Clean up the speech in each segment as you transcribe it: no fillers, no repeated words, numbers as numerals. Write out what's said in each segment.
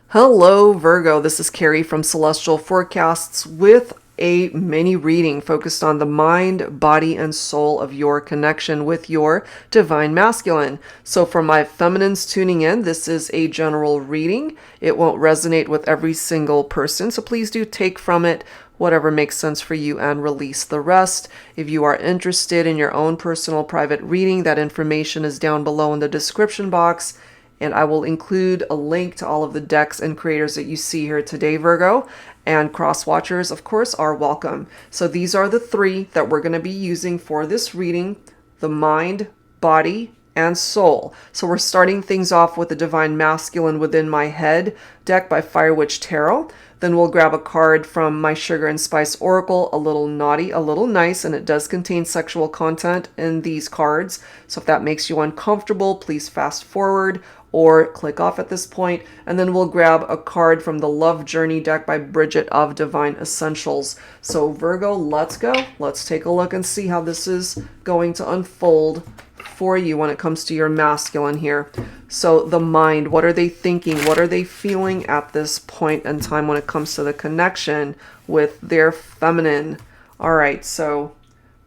Hello, Virgo. This is Carrie from Celestial Forecasts with a mini reading focused on the mind, body, and soul of your connection with your divine masculine. So, for my feminines tuning in, this is a general reading. It won't resonate with every single person, so please do take from it whatever makes sense for you and release the rest. If you are interested in your own personal private reading, that information is down below in the description box. And I will include a link to all of the decks and creators that you see here today, Virgo. And cross watchers, of course, are welcome. So these are the three that we're going to be using for this reading: the mind, body, and soul. So we're starting things off with the Divine Masculine Within My Head deck by Fire Witch Tarot. Then we'll grab a card from my Sugar and Spice Oracle, a little naughty, a little nice, and it does contain sexual content in these cards. So if that makes you uncomfortable, please fast forward or click off at this point. And then we'll grab a card from the Love Journey deck by Bridget of Divine Essentials. So Virgo, let's go. Let's take a look and see how this is going to unfold for you when it comes to your masculine here. So the mind, what are they thinking? What are they feeling at this point in time when it comes to the connection with their feminine? All right, so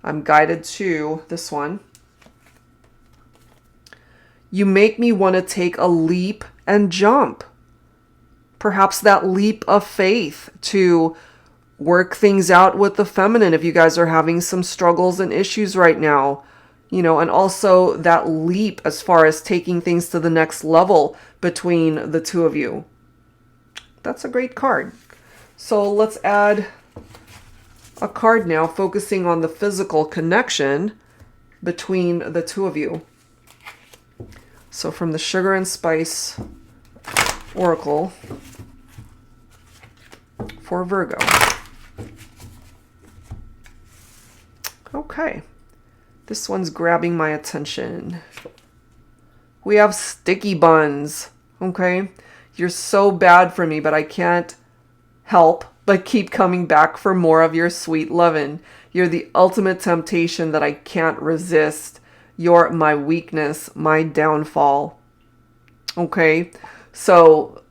I'm guided to this one. You make me want to take a leap and jump. Perhaps that leap of faith to work things out with the feminine if you guys are having some struggles and issues right now. And also that leap as far as taking things to the next level between the two of you. That's a great card. So let's add a card now focusing on the physical connection between the two of you. So from the Sugar and Spice Oracle for Virgo. Okay. This one's grabbing my attention. We have sticky buns. Okay. You're so bad for me, but I can't help but keep coming back for more of your sweet lovin'. You're the ultimate temptation that I can't resist. You're my weakness, my downfall. Okay. So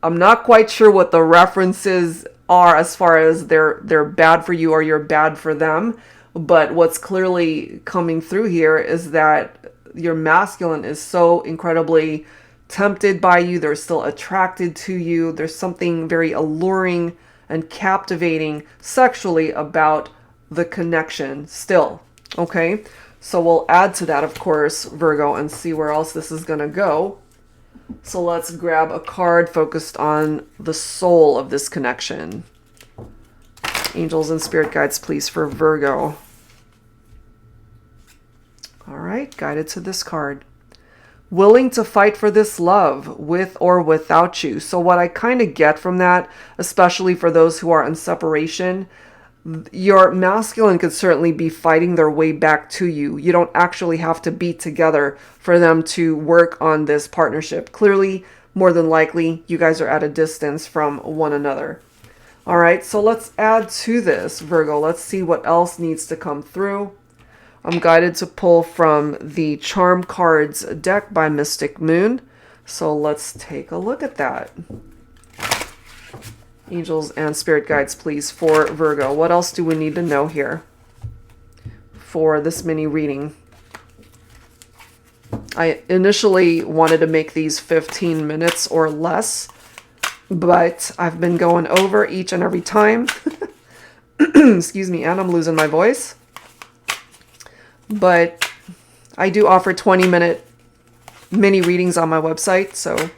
I'm not quite sure what the references are as far as they're bad for you or you're bad for them. But what's clearly coming through here is that your masculine is so incredibly tempted by you. They're still attracted to you. There's something very alluring and captivating sexually about the connection still. Okay, so we'll add to that, of course, Virgo, and see where else this is going to go. So let's grab a card focused on the soul of this connection. Angels and spirit guides, please, for Virgo. All right, guided to this card. Willing to fight for this love with or without you. So what I kind of get from that, especially for those who are in separation, your masculine could certainly be fighting their way back to you. You don't actually have to be together for them to work on this partnership. Clearly, more than likely, you guys are at a distance from one another. All right, so let's add to this, Virgo. Let's see what else needs to come through. I'm guided to pull from the Charm Cards deck by Mystic Moon. So let's take a look at that. Angels and spirit guides, please, for Virgo. What else do we need to know here for this mini reading? I initially wanted to make these 15 minutes or less, but I've been going over each and every time. Excuse me, and I'm losing my voice. But I do offer 20-minute mini readings on my website, so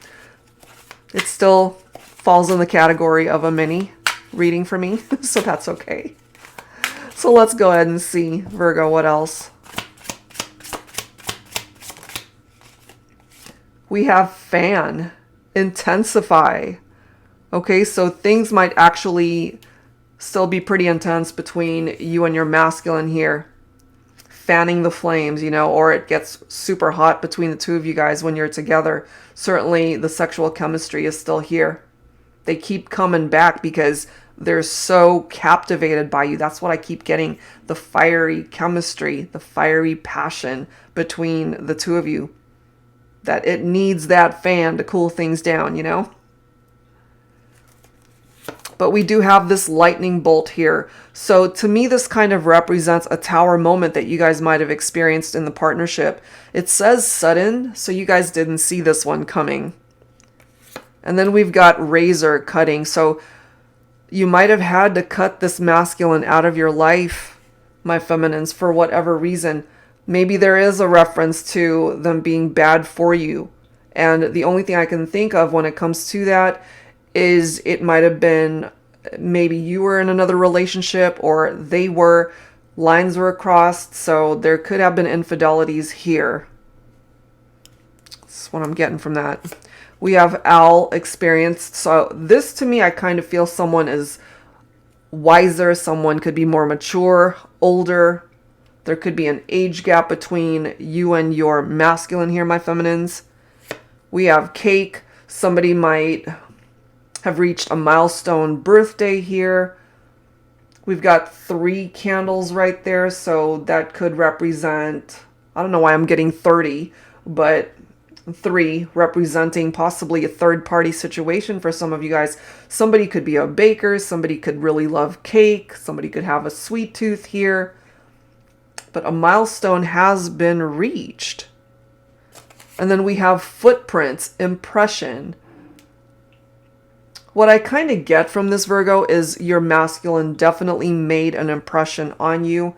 it still falls in the category of a mini reading for me, so that's okay. So let's go ahead and see, Virgo, what else? We have fan, intensify. Okay, so things might actually still be pretty intense between you and your masculine here. Fanning the flames, or it gets super hot between the two of you guys when you're together. Certainly the sexual chemistry is still here. They keep coming back because they're so captivated by you. That's what I keep getting. The fiery chemistry, the fiery passion between the two of you. That it needs that fan to cool things down, But we do have this lightning bolt here. So to me, this kind of represents a tower moment that you guys might have experienced in the partnership. It says sudden, so you guys didn't see this one coming. And then we've got razor cutting. So you might have had to cut this masculine out of your life, my feminines, for whatever reason. Maybe there is a reference to them being bad for you. And the only thing I can think of when it comes to that is it might have been maybe you were in another relationship or they were, lines were crossed, so there could have been infidelities here. That's what I'm getting from that. We have owl experienced. So this to me, I kind of feel someone is wiser, someone could be more mature, older. There could be an age gap between you and your masculine here, my feminines. We have cake. Somebody might have reached a milestone birthday here. We've got 3 candles right there, so that could represent, I don't know why I'm getting 30, but 3 representing possibly a third-party situation for some of you guys. Somebody could be a baker, somebody could really love cake, somebody could have a sweet tooth here, but a milestone has been reached. And then we have footprints, impression. What I kind of get from this, Virgo, is your masculine definitely made an impression on you.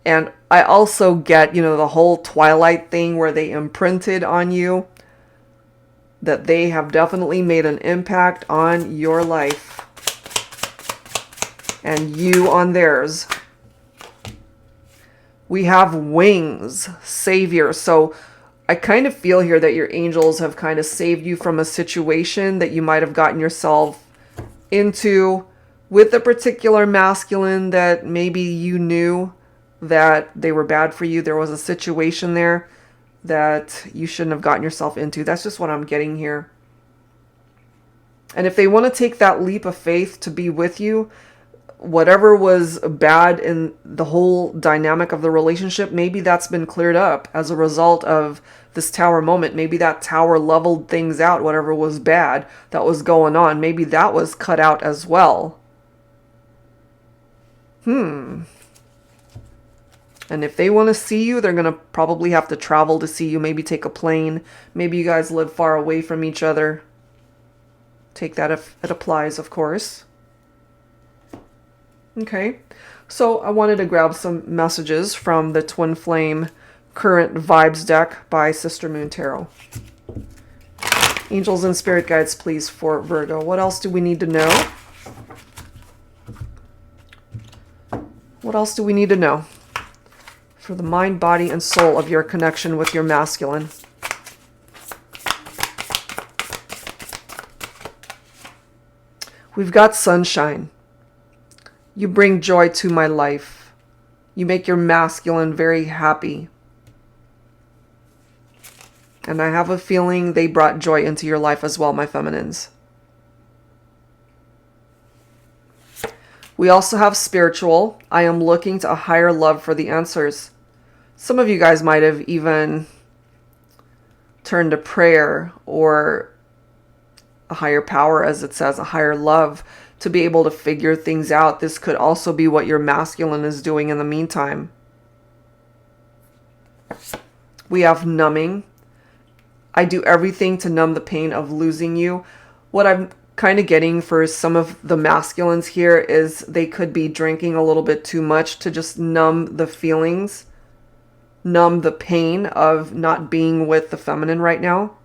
And I also get, the whole Twilight thing where they imprinted on you. That they have definitely made an impact on your life. And you on theirs. We have wings, savior. So I kind of feel here that your angels have kind of saved you from a situation that you might have gotten yourself into with a particular masculine that maybe you knew that they were bad for you. There was a situation there that you shouldn't have gotten yourself into. That's just what I'm getting here. And if they want to take that leap of faith to be with you, whatever was bad in the whole dynamic of the relationship, maybe that's been cleared up as a result of this tower moment. Maybe that tower leveled things out, whatever was bad that was going on. Maybe that was cut out as well. And if they want to see you, they're going to probably have to travel to see you. Maybe take a plane. Maybe you guys live far away from each other. Take that if it applies, of course. Okay, so I wanted to grab some messages from the Twin Flame Current Vibes deck by Sister Moon Tarot. Angels and Spirit Guides, please, for Virgo. What else do we need to know? What else do we need to know for the mind, body, and soul of your connection with your masculine? We've got sunshine. You bring joy to my life. You make your masculine very happy. And I have a feeling they brought joy into your life as well, my feminines. We also have spiritual. I am looking to a higher love for the answers. Some of you guys might have even turned to prayer or a higher power, as it says, a higher love, to be able to figure things out. This could also be what your masculine is doing in the meantime. We have numbing. I do everything to numb the pain of losing you. What I'm kind of getting for some of the masculines here is they could be drinking a little bit too much to just numb the feelings, numb the pain of not being with the feminine right now.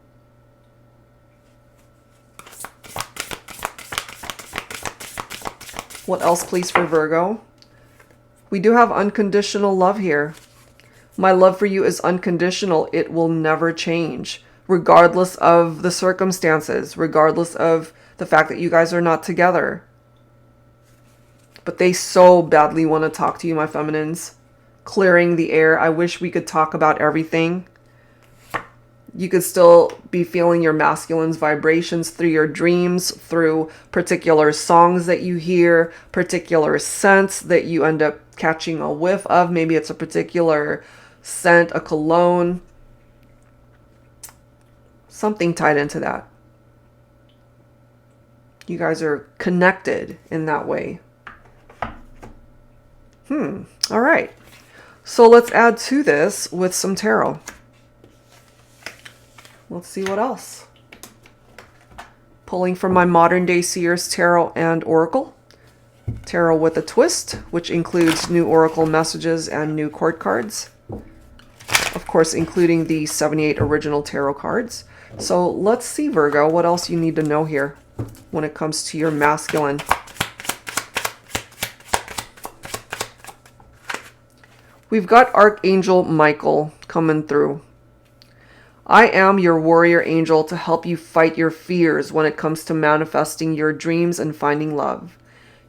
What else, please, for Virgo? We do have unconditional love here. My love for you is unconditional. It will never change, regardless of the circumstances, regardless of the fact that you guys are not together. But they so badly want to talk to you, my feminines. Clearing the air. I wish we could talk about everything. You could still be feeling your masculine's vibrations through your dreams, through particular songs that you hear, particular scents that you end up catching a whiff of. Maybe it's a particular scent, a cologne, something tied into that. You guys are connected in that way. All right. So let's add to this with some tarot. Let's see what else. Pulling from my Modern Day Seers Tarot and Oracle. Tarot with a twist, which includes new Oracle messages and new court cards. Of course, including the 78 original tarot cards. So let's see, Virgo, what else you need to know here when it comes to your masculine. We've got Archangel Michael coming through. I am your warrior angel to help you fight your fears when it comes to manifesting your dreams and finding love.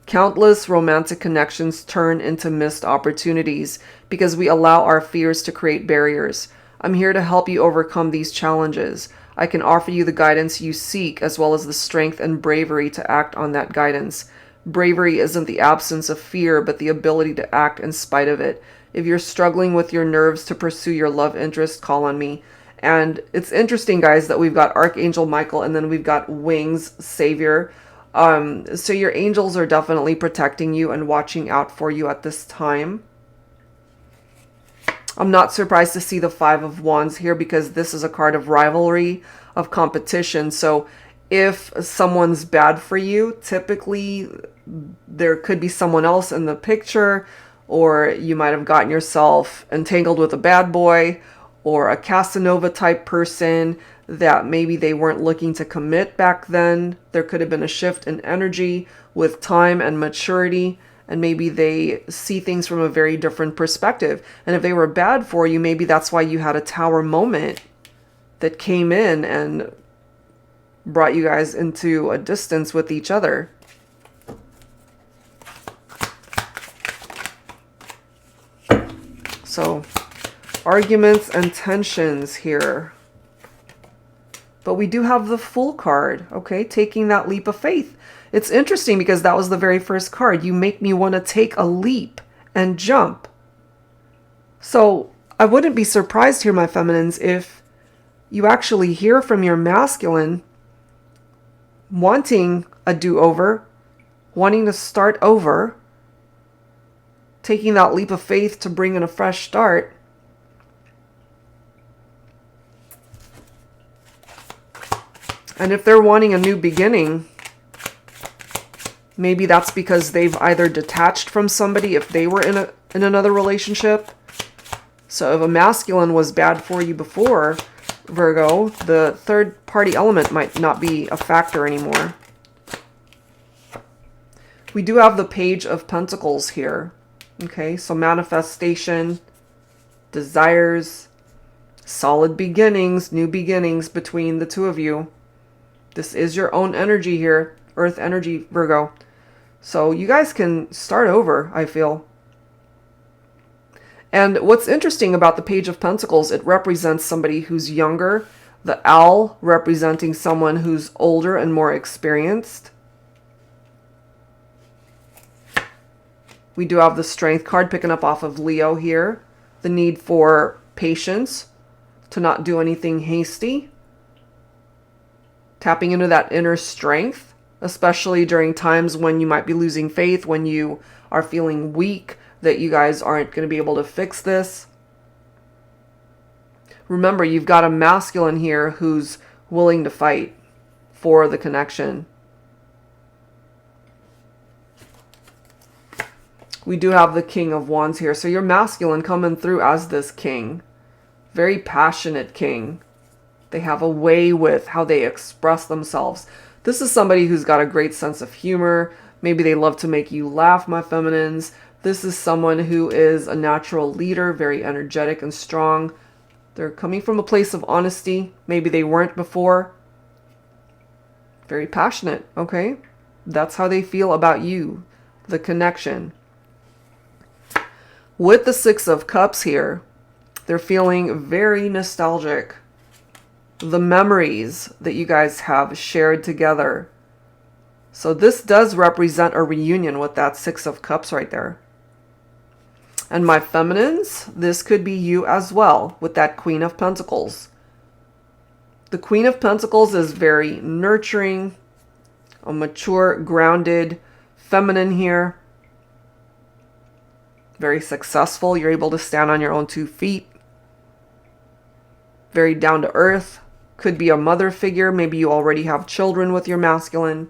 Countless romantic connections turn into missed opportunities because we allow our fears to create barriers. I'm here to help you overcome these challenges. I can offer you the guidance you seek as well as the strength and bravery to act on that guidance. Bravery isn't the absence of fear, but the ability to act in spite of it. If you're struggling with your nerves to pursue your love interest, call on me. And it's interesting, guys, that we've got Archangel Michael and then we've got Wings, Savior. So your angels are definitely protecting you and watching out for you at this time. I'm not surprised to see the Five of Wands here because this is a card of rivalry, of competition. So if someone's bad for you, typically there could be someone else in the picture, or you might have gotten yourself entangled with a bad boy or a Casanova type person that maybe they weren't looking to commit back then. There could have been a shift in energy with time and maturity, and maybe they see things from a very different perspective. And if they were bad for you, maybe that's why you had a tower moment that came in and brought you guys into a distance with each other. So, arguments and tensions here. But we do have the Fool card, okay? Taking that leap of faith. It's interesting because that was the very first card. You make me want to take a leap and jump. So, I wouldn't be surprised here, my feminines, if you actually hear from your masculine wanting a do-over, wanting to start over, taking that leap of faith to bring in a fresh start. And if they're wanting a new beginning, maybe that's because they've either detached from somebody if they were in another relationship. So if a masculine was bad for you before, Virgo, the third party element might not be a factor anymore. We do have the Page of Pentacles here. Okay, so manifestation, desires, solid beginnings, new beginnings between the two of you. This is your own energy here, Earth energy, Virgo. So you guys can start over, I feel. And what's interesting about the Page of Pentacles, it represents somebody who's younger. The owl representing someone who's older and more experienced. We do have the Strength card picking up off of Leo here. The need for patience, to not do anything hasty. Tapping into that inner strength, especially during times when you might be losing faith, when you are feeling weak, that you guys aren't going to be able to fix this. Remember, you've got a masculine here who's willing to fight for the connection. We do have the King of Wands here. So your masculine coming through as this king. Very passionate king. They have a way with how they express themselves. This is somebody who's got a great sense of humor. Maybe they love to make you laugh, my feminines. This is someone who is a natural leader, very energetic and strong. They're coming from a place of honesty. Maybe they weren't before. Very passionate, okay? That's how they feel about you, the connection. With the Six of Cups here, they're feeling very nostalgic. The memories that you guys have shared together. So this does represent a reunion with that Six of Cups right there. And my feminines, this could be you as well with that Queen of Pentacles. The Queen of Pentacles is very nurturing, A mature, grounded feminine here. Very successful. You're able to stand on your own 2 feet. Very down to earth. Could be a mother figure. Maybe you already have children with your masculine.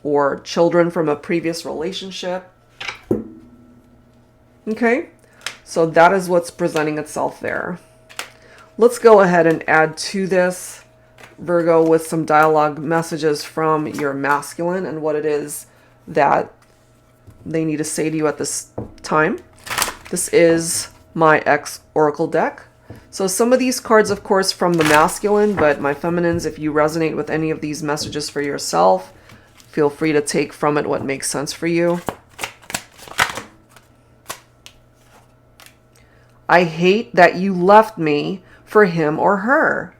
Or children from a previous relationship. Okay. So that is what's presenting itself there. Let's go ahead and add to this, Virgo, with some dialogue messages from your masculine and what it is that they need to say to you at this time. This is my X Oracle deck. So some of these cards, of course, from the masculine, but my feminines, if you resonate with any of these messages for yourself, feel free to take from it what makes sense for you. I hate that you left me for him or her.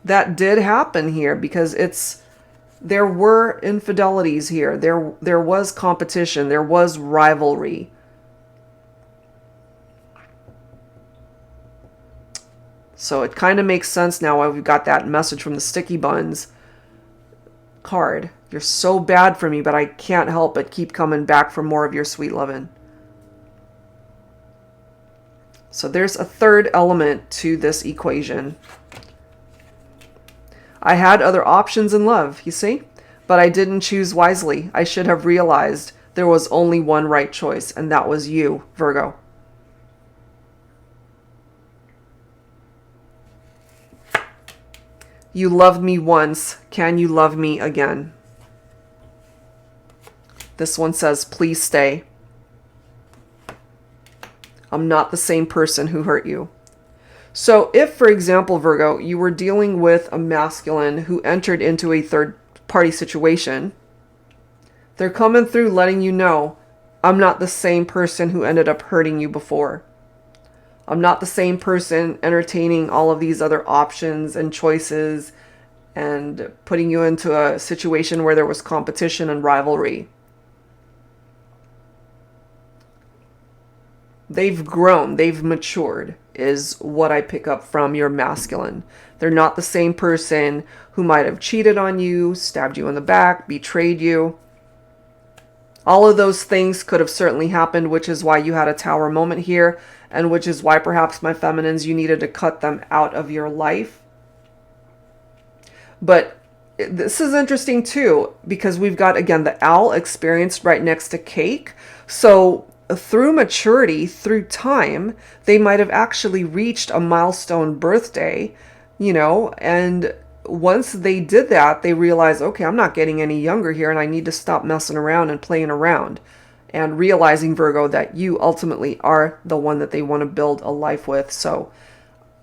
That did happen here because there were infidelities here. There was competition. There was rivalry. So it kind of makes sense now why we've got that message from the Sticky Buns card. You're so bad for me, but I can't help but keep coming back for more of your sweet lovin'. So there's a third element to this equation. I had other options in love, you see, but I didn't choose wisely. I should have realized there was only one right choice, and that was you, Virgo. You loved me once. Can you love me again? This one says, please stay. I'm not the same person who hurt you. So if, for example, Virgo, you were dealing with a masculine who entered into a third-party situation, they're coming through letting you know, I'm not the same person who ended up hurting you before. I'm not the same person entertaining all of these other options and choices and putting you into a situation where there was competition and rivalry. They've grown, they've matured, is what I pick up from your masculine. They're not the same person who might have cheated on you, stabbed you in the back, betrayed you. All of those things could have certainly happened, which is why you had a tower moment here, and which is why perhaps, my feminines, you needed to cut them out of your life. But this is interesting too, because we've got, again, the owl experienced right next to cake. So through maturity, through time, they might have actually reached a milestone birthday, you know, and once they did that, they realized, okay, I'm not getting any younger here and I need to stop messing around and playing around. And realizing, Virgo, that you ultimately are the one that they want to build a life with. So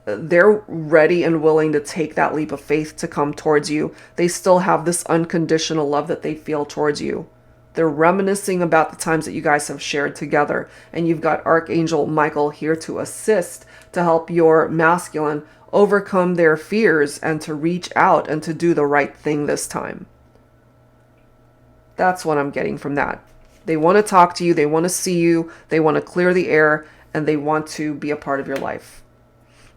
they're ready and willing to take that leap of faith to come towards you. They still have this unconditional love that they feel towards you. They're reminiscing about the times that you guys have shared together. And you've got Archangel Michael here to assist, to help your masculine overcome their fears and to reach out and to do the right thing this time. That's what I'm getting from that. They want to talk to you. They want to see you. They want to clear the air, and they want to be a part of your life.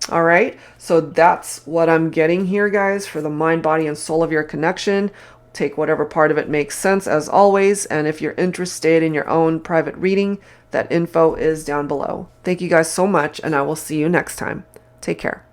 All right. So that's what I'm getting here, guys, for the mind, body, and soul of your connection. Take whatever part of it makes sense, as always. And if you're interested in your own private reading, that info is down below. Thank you guys so much, and I will see you next time. Take care.